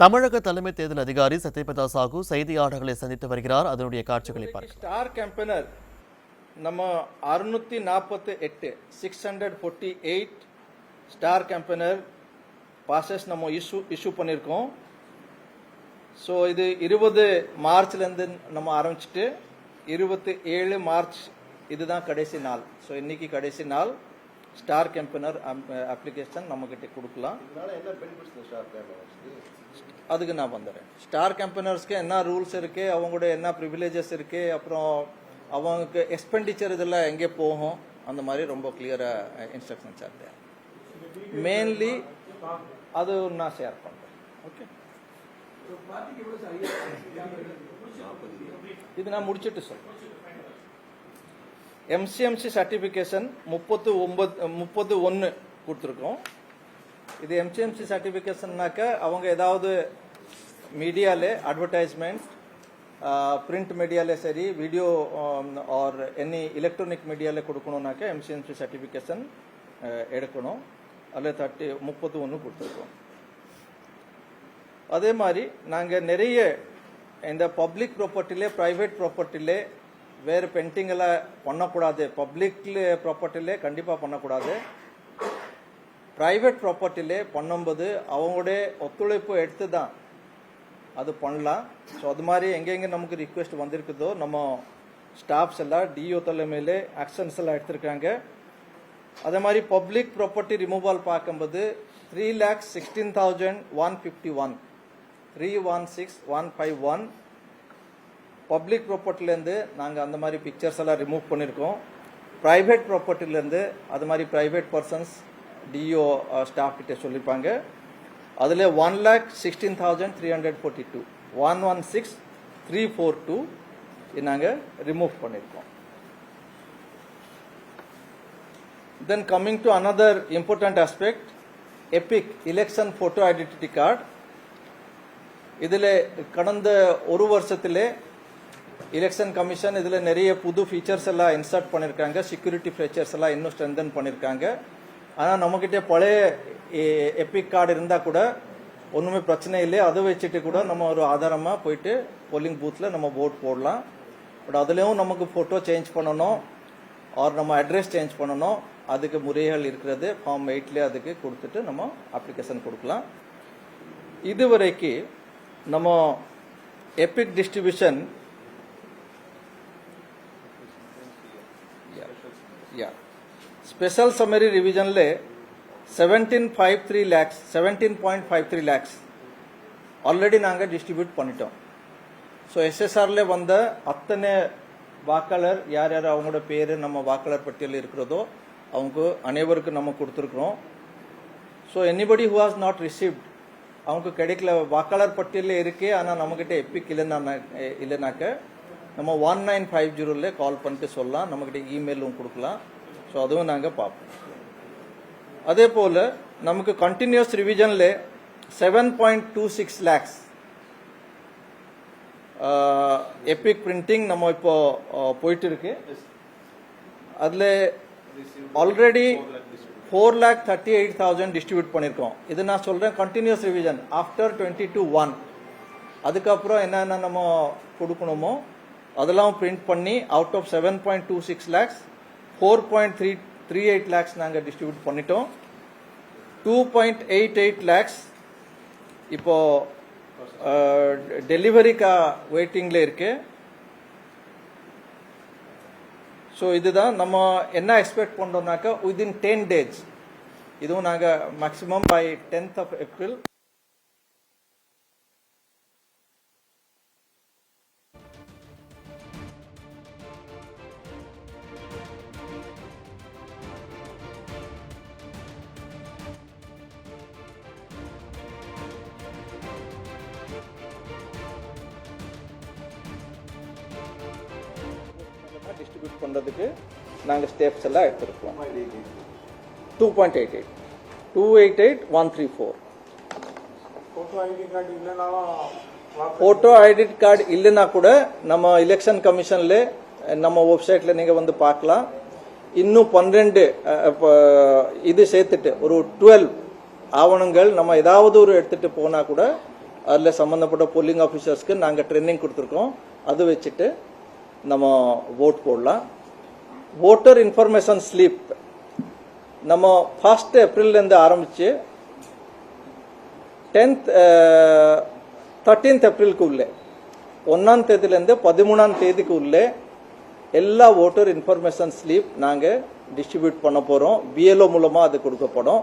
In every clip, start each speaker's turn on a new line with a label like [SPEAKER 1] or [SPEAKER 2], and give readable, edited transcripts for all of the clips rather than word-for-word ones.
[SPEAKER 1] தமிழக தலைமை தேர்தல் அதிகாரி சத்யபிரதா சாஹூ செய்தியாளர்களை சந்தித்து வருகிறார். அதனுடைய காட்சிகளை பார்க்கலாம்.
[SPEAKER 2] ஸ்டார் கேம்பெனர் நம்ம 648 648 ஸ்டார் கேம்பெனர் பாசஸ் நம்ம இஷ்யூ பண்ணியிருக்கோம். ஸோ இது 20 மார்ச்லேருந்து நம்ம ஆரம்பிச்சுட்டு 27 மார்ச் இதுதான் கடைசி நாள். ஸோ இன்னைக்கு கடைசி நாள் ஸ்டார் கேம்பெனர் அப்ளிகேஷன் நம்மக்கிட்ட கொடுக்கலாம். அதுக்கு நான் வந்துடுறேன். ஸ்டார் கேம்பெனர்ஸ்க்கு என்ன ரூல்ஸ் இருக்கு, அவங்களோட என்ன ப்ரிவிலேஜஸ் இருக்கு, அப்புறம் அவங்களுக்கு எக்ஸ்பெண்டிச்சர் இதெல்லாம் எங்கே போகும், அந்த மாதிரி ரொம்ப கிளியராக இன்ஸ்ட்ரக்ஷன்ஸ் இருக்கு. மெயின்லி அது நான் ஷேர் பண்ணுறேன். ஓகே, இது நான் முடிச்சுட்டு சொல்றேன். எம்சிஎம்சி சர்டிஃபிகேஷன் 30/1 கொடுத்துருக்கோம். இது எம்சிஎம்சி சர்டிஃபிகேஷன்னாக்க அவங்க ஏதாவது மீடியாலே அட்வர்டைஸ்மெண்ட், பிரிண்ட் மீடியாலே சரி, வீடியோ ஆர் எனி எலக்ட்ரானிக் மீடியாவில் கொடுக்கணும்னாக்க எம்சிஎம்சி சர்டிஃபிகேஷன் எடுக்கணும். அதில் 31 கொடுத்துருக்கோம். அதே மாதிரி நாங்கள் நிறைய இந்த பப்ளிக் ப்ராப்பர்ட்டிலே ப்ரைவேட் ப்ராப்பர்ட்டிலே வேறு பெயிண்டிங்கெல்லாம் பண்ணக்கூடாது. பப்ளிக் ப்ராப்பர்ட்டிலே கண்டிப்பாக பண்ணக்கூடாது. ப்ரைவேட் ப்ராப்பர்ட்டிலே பண்ணும்போது அவங்களுடைய ஒத்துழைப்பு எடுத்து தான் அது பண்ணலாம். ஸோ அது மாதிரி எங்கெங்கே நமக்கு ரிக்வெஸ்ட் வந்திருக்குதோ நம்ம ஸ்டாஃப்ஸ் எல்லாம் டிஓ தலைமையிலே ஆக்ஷன்ஸ் எல்லாம் எடுத்திருக்காங்க. அதே மாதிரி பப்ளிக் ப்ராப்பர்ட்டி ரிமூவல் பார்க்கும்போது 3,16,151 316,151 பப்ளிக் ப்ராப்பர்ட்டிலேருந்து நாங்கள் அந்த மாதிரி பிக்சர்ஸ் எல்லாம் ரிமூவ் பண்ணியிருக்கோம். ப்ரைவேட் ப்ராப்பர்ட்டிலேருந்து அது மாதிரி ப்ரைவேட் பர்சன்ஸ் டிஓ ஸ்டாஃப் கிட்ட சொல்லியிருப்பாங்க. அதில் 1,16,342 116,342 நாங்கள் ரிமூவ் பண்ணியிருக்கோம். Then coming to another important aspect, Epic election photo identity card. இதில் கடந்த ஒரு வருஷத்திலே எலெக்ஷன் கமிஷன் இதில் நிறைய புது ஃபீச்சர்ஸ் எல்லாம் இன்சர்ட் பண்ணியிருக்காங்க. செக்யூரிட்டி ஃபீச்சர்ஸ் எல்லாம் இன்னும் ஸ்ட்ரென்தன் பண்ணியிருக்காங்க. ஆனால் நம்மக்கிட்ட பழைய எபிக் கார்டு இருந்தால் கூட ஒன்றுமே பிரச்சனை இல்லை. அதை வச்சுட்டு கூட நம்ம ஒரு ஆதாரமாக போயிட்டு போலிங் பூத்தில் நம்ம ஓட் போடலாம். பட் அதுலேயும் நமக்கு ஃபோட்டோ சேஞ்ச் பண்ணணும் ஆர் நம்ம அட்ரஸ் சேஞ்ச் பண்ணணும். அதுக்கு முறைகள் இருக்கிறது. ஃபார்ம் 8 அதுக்கு கொடுத்துட்டு நம்ம அப்ளிகேஷன் கொடுக்கலாம். இதுவரைக்கு நம்ம எபிக் டிஸ்ட்ரிபியூஷன் ஸ்பெஷல் சம்மரி ரிவிஷன்ல 17.53 lakhs ஆல்ரெடி நாங்கள் டிஸ்ட்ரிபியூட் பண்ணிட்டோம். ஸோ எஸ்எஸ்ஆர்ல வந்த அத்தனை வாக்காளர் யார் யார் அவங்களோட பேர் நம்ம வாக்காளர் பட்டியலில் இருக்கிறதோ அவங்க அனைவருக்கும் நம்ம கொடுத்துருக்குறோம். So anybody who has not received, அவங்க கிடைக்கல, வாக்காளர் பட்டியலில் இருக்கே ஆனால் நம்மக்கிட்ட எப்பிக் இல்லைனாக்க நம்ம 1950 கால் பண்ணிட்டு சொல்லலாம். நம்மக்கிட்ட இமெயிலும் கொடுக்கலாம். ஸோ அதுவும் நாங்கள் பார்ப்போம். அதே போல் நமக்கு கண்டினியூஸ் ரிவிஷனில் 7.26 lakhs எபிக் பிரிண்டிங் நம்ம இப்போ போயிட்டு இருக்கு. அதில் ஆல்ரெடி 4,38,000 டிஸ்ட்ரிபியூட் பண்ணியிருக்கோம். இது நான் சொல்கிறேன் கண்டினியூஸ் ரிவிஷன் ஆஃப்டர் 22/1. அதுக்கப்புறம் என்னென்ன நம்ம கொடுக்கணுமோ அதெல்லாம் பிரிண்ட் பண்ணி அவுட் ஆஃப் 7.26 lakhs 4.38 lakhs நாங்கள் டிஸ்ட்ரிபியூட் பண்ணிட்டோம். 2.88 lakhs இப்போ டெலிவரிக்கா வெயிட்டிங்கில் இருக்கு. ஸோ இதுதான் நம்ம என்ன எக்ஸ்பெக்ட் பண்ணுறோம்னாக்கா வித்தின் 10 days இதுவும் நாங்கள் maximum by 10th of April distribute பண்ணுறதுக்கு நாங்கள் ஸ்டெப்ஸ் எல்லாம் எடுத்துருக்கோம். 2.88 288,134 ஃபோட்டோ ஐடி கார்டு இல்லைன்னா கூட நம்ம எலெக்ஷன் கமிஷன்ல நம்ம வெப்சைட்ல நீங்கள் வந்து பார்க்கலாம். இன்னும் 12 இது சேர்த்துட்டு ஒரு 12 ஆவணங்கள் நம்ம ஏதாவது ஒரு எடுத்துட்டு போனா கூட அதில் சம்மந்தப்பட்ட போலிங் ஆஃபீஸர்ஸ்க்கு நாங்கள் ட்ரைனிங் கொடுத்துருக்கோம். அது வச்சுட்டு நம்ம ஓட் போடலாம். ஓட்டர் இன்ஃபர்மேஷன் ஸ்லிப் நம்ம 1 ஏப்ரல்லேருந்து ஆரம்பித்து 13 ஏப்ரலுக்கு உள்ளே 1ஆம் தேதியிலேருந்து 13ஆம் தேதிக்கு உள்ளே எல்லா ஓட்டர் இன்ஃபர்மேஷன் ஸ்லிப் நாங்கள் டிஸ்ட்ரிபியூட் பண்ண போகிறோம். பிஎல்ஓ மூலமாக அது கொடுக்கப்படும்.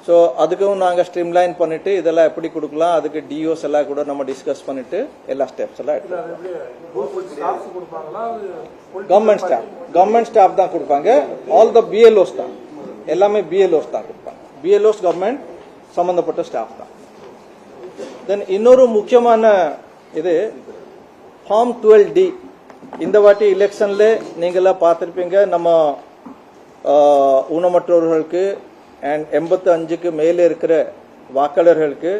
[SPEAKER 2] ஸோ அதுக்கும் நாங்கள் ஸ்ட்ரீம்லைன் பண்ணிட்டு இதெல்லாம் எப்படி கொடுக்கலாம், அதுக்கு டிஓஸ் எல்லாம் கூட நம்ம டிஸ்கஸ் பண்ணிட்டு எல்லா ஸ்டெப்ஸ் எல்லாம் கவர்மெண்ட் ஸ்டாஃப் தான் கொடுப்பாங்க. ஆல் த பிஎல்ஓஸ் தான், எல்லாமே பிஎல்ஓஸ் தான் கொடுப்பாங்க. பிஎல்ஓஸ் கவர்மெண்ட் சம்பந்தப்பட்ட ஸ்டாஃப் தான். தென் இன்னொரு முக்கியமான இது ஃபார்ம் 12D. இந்த வாட்டி எலெக்ஷன்ல நீங்களாம் பார்த்துருப்பீங்க, நம்ம ஊனமற்றவர்களுக்கு அண்ட் 85க்கு மேலே இருக்கிற வாக்காளர்களுக்கு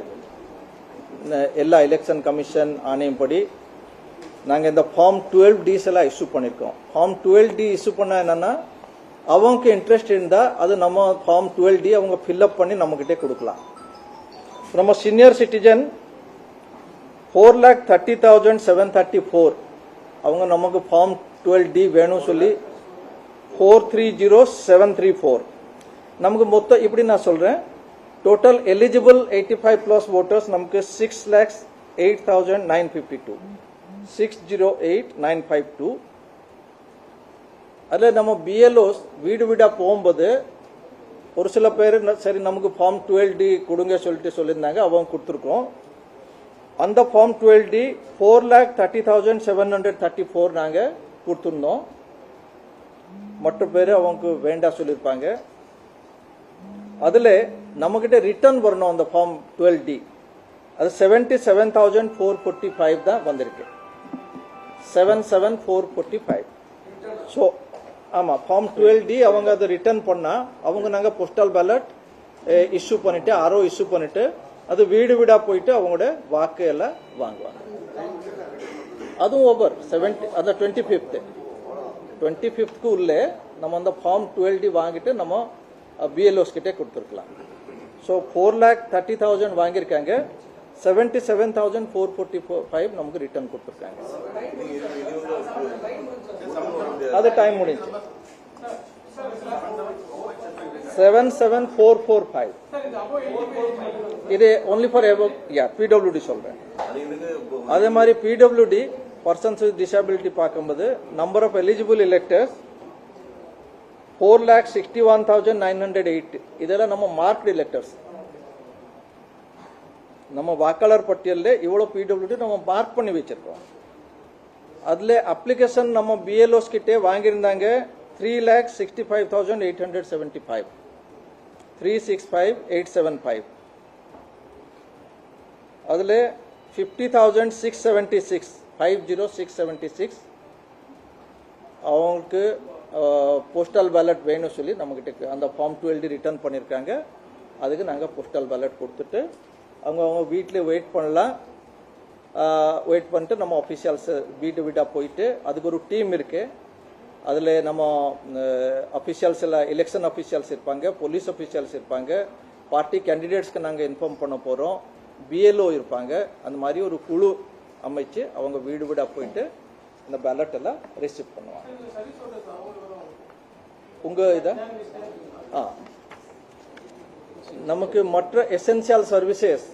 [SPEAKER 2] எல்லா எலெக்ஷன் கமிஷன் ஆணையப்படி நாங்கள் இந்த ஃபார்ம் 12Ds எல்லாம் இஷ்யூ பண்ணியிருக்கோம். ஃபார்ம் 12D இஷ்யூ பண்ண என்னன்னா, அவங்களுக்கு இன்ட்ரெஸ்ட் இருந்தால் அது நம்ம ஃபார்ம் 12D அவங்க ஃபில்அப் பண்ணி நம்மகிட்டே கொடுக்கலாம். நம்ம சீனியர் சிட்டிசன் 4,30,734 அவங்க நமக்கு ஃபார்ம் 12D வேணும் சொல்லி 430,734 நமக்கு மொத்தம் இப்படி நான் சொல்றேன். டோட்டல் எலிஜிபிள் 85+ ஓட்டர்ஸ் நமக்கு 6,08,952 608,952. அதில் நம்ம பிஎல்ஓஸ் வீடு வீடாக போகும்போது ஒரு சில பேர் சரி நமக்கு ஃபார்ம் 12D கொடுங்க சொல்லிட்டு சொல்லியிருந்தாங்க, அவங்க கொடுத்துருக்கோம். அந்த ஃபார்ம் 12D 4,30,734 நாங்கள் கொடுத்துருந்தோம். மற்ற பேர் அவங்க வேண்டாம் சொல்லியிருப்பாங்க. அதில் நம்மகிட்ட ரிட்டர்ன் வரணும் அந்த ஃபார்ம் 12D. அது 77,445 தான் வந்திருக்கு. 77,445. ஸோ ஆமாம், ஃபார்ம் 12D அவங்க அதை ரிட்டர்ன் பண்ணால் அவங்க நாங்கள் போஸ்டல் பேலட் இஷ்யூ பண்ணிட்டு RO இஷ்யூ பண்ணிட்டு அது வீடு வீடாக போயிட்டு அவங்களோட வாக்கு எல்லாம் வாங்குவாங்க. அதுவும் ஓவர் 70 அந்த 25th உள்ளே நம்ம அந்த ஃபார்ம் 12D வாங்கிட்டு நம்ம பிஎல்ஓஸ் கிட்டே கொடுத்துருக்கலாம். ஸோ 4,30,000 வாங்கியிருக்காங்க, 77,445 நமக்கு ரிட்டர்ன் கொடுத்துருக்காங்க. அது டைம் முடிஞ்சு 77,445. இது ஒன்லி ஃபார் பிடபிள்யூடி சொல்றேன். அதே மாதிரி பிடபிள்யூடி பர்சன்ஸ் வித் டிசபிலிட்டி பார்க்கும்போது நம்பர் ஆஃப் எலிஜிபிள் எலெக்டர்ஸ் 4,61,908. இதெல்லாம் நம்ம மார்க்டு எலெக்டர்ஸ். நம்ம வாக்காளர் பட்டியலில் இவ்வளோ பிடபிள்யூடி நம்ம மார்க் பண்ணி வச்சிருக்கோம். அதில் அப்ளிகேஷன் நம்ம பிஎல்ஓஸ் கிட்டே வாங்கியிருந்தாங்க 3,65,875 365,875. அதில் 50,676 50,676 அவங்களுக்கு போஸ்டல் பேலட் வேணும் சொல்லி நம்மகிட்ட அந்த ஃபார்ம் 12D ரிட்டர்ன் பண்ணியிருக்காங்க. அதுக்கு நாங்கள் போஸ்டல் பேலட் கொடுத்துட்டு அவங்க வீட்டில் வெயிட் பண்ணலாம். வெயிட் பண்ணிட்டு நம்ம அஃபிஷியல்ஸ் வீட்டு வீட்டாக போயிட்டு அதுக்கு ஒரு டீம் இருக்கு. அதில் நம்ம அஃபிஷியல்ஸ் எல்லாம் எலெக்ஷன் அஃபிஷியல்ஸ் இருப்பாங்க, போலீஸ் அஃபிஷியல்ஸ் இருப்பாங்க, பார்ட்டி கேண்டிடேட்ஸ்க்கு நாங்கள் இன்ஃபார்ம் பண்ண போகிறோம், பிஎல்ஓ இருப்பாங்க. அந்த மாதிரி ஒரு குழு அமைச்சு அவங்க வீடு வீடாக போயிட்டு இந்த பேலட் எல்லாம் ரிசீவ் பண்ணுவாங்க. உங்கள் இதை நமக்கு மற்ற எசென்சியல் சர்வீசஸ்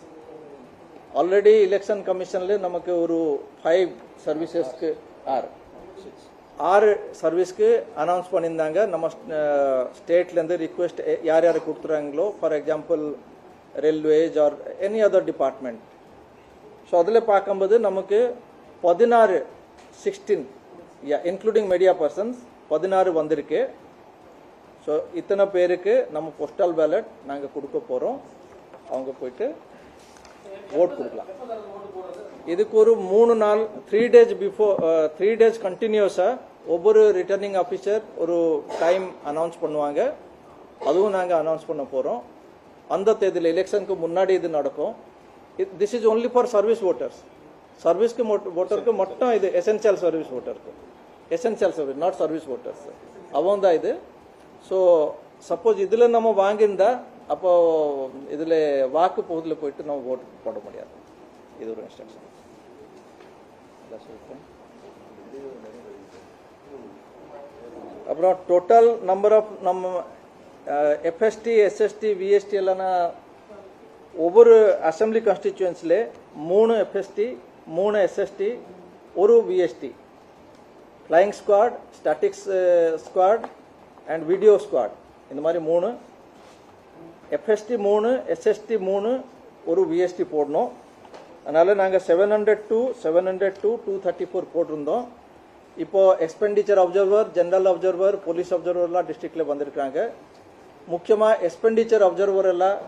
[SPEAKER 2] ஆல்ரெடி எலெக்ஷன் கமிஷனில் நமக்கு ஒரு 5 சர்வீசஸ்க்கு 6 சர்வீஸ்க்கு அனௌன்ஸ் பண்ணியிருந்தாங்க. நம்ம ஸ்டேட்லேருந்து ரிக்வெஸ்ட் யார் யார் கொடுத்துறாங்களோ, for example railways or any other department. So அதில் பார்க்கும்போது நமக்கு 16 இன்க்ளூடிங் மீடியா பர்சன்ஸ் 16 வந்திருக்கு. ஸோ இத்தனை பேருக்கு நம்ம போஸ்டல் பேலட் நாங்கள் கொடுக்க போகிறோம். அவங்க போயிட்டு ஓட் கொடுக்கலாம். இதுக்கு ஒரு 3 நாள் 3 days பிஃபோர் 3 days கண்டினியூஸாக ஒவ்வொரு ரிட்டர்னிங் ஆஃபீஸர் ஒரு டைம் அனௌன்ஸ் பண்ணுவாங்க. அதுவும் நாங்கள் அனௌன்ஸ் பண்ண போகிறோம். அந்த தேதியில் எலெக்ஷனுக்கு முன்னாடி இது நடக்கும். This is only for service voters. சர்வீஸ்க்கு ஓட்டருக்கு மட்டும் இது எசென்சியல் சர்வீஸ் ஓட்டருக்கு, essential service not service voters அவங்க தான் இது. ஸோ சப்போஸ் இதில் நம்ம வாங்கியிருந்தா அப்போ இதில் வாக்கு பகுதியில் போயிட்டு நம்ம ஓட்டு போட முடியாது. இது ஒரு இன்ஸ்ட்ரக்ஷன். அப்புறம் டோட்டல் நம்பர் ஆஃப் நம்ம எஃப்எஸ்டி எஸ்எஸ்டி விஎஸ்டி எல்லாம் ஒவ்வொரு அசம்பிளி கான்ஸ்டிடியூன்ஸில் 3 FST 3 SST 1 VST flying squad statics squad and video squad இந்த மாதிரி 3 எஃப்எஸ்டி 3 எஸ்எஸ்டி 3 ஒரு விஎஸ்டி போடணும். அதனால் நாங்கள் 702 234 போட்டிருந்தோம். இப்போ expenditure observer general observer police அப்சர்வர்லாம் டிஸ்ட்ரிக்டில் வந்திருக்காங்க. முக்கியமாக எக்ஸ்பெண்டிச்சர் அப்சர்வர் எல்லாம்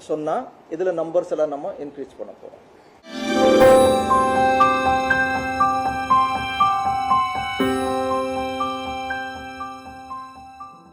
[SPEAKER 2] சொன்னால் இதில் நம்பர்ஸ் எல்லாம் நம்ம இன்க்ரீஸ் பண்ண போகிறோம்.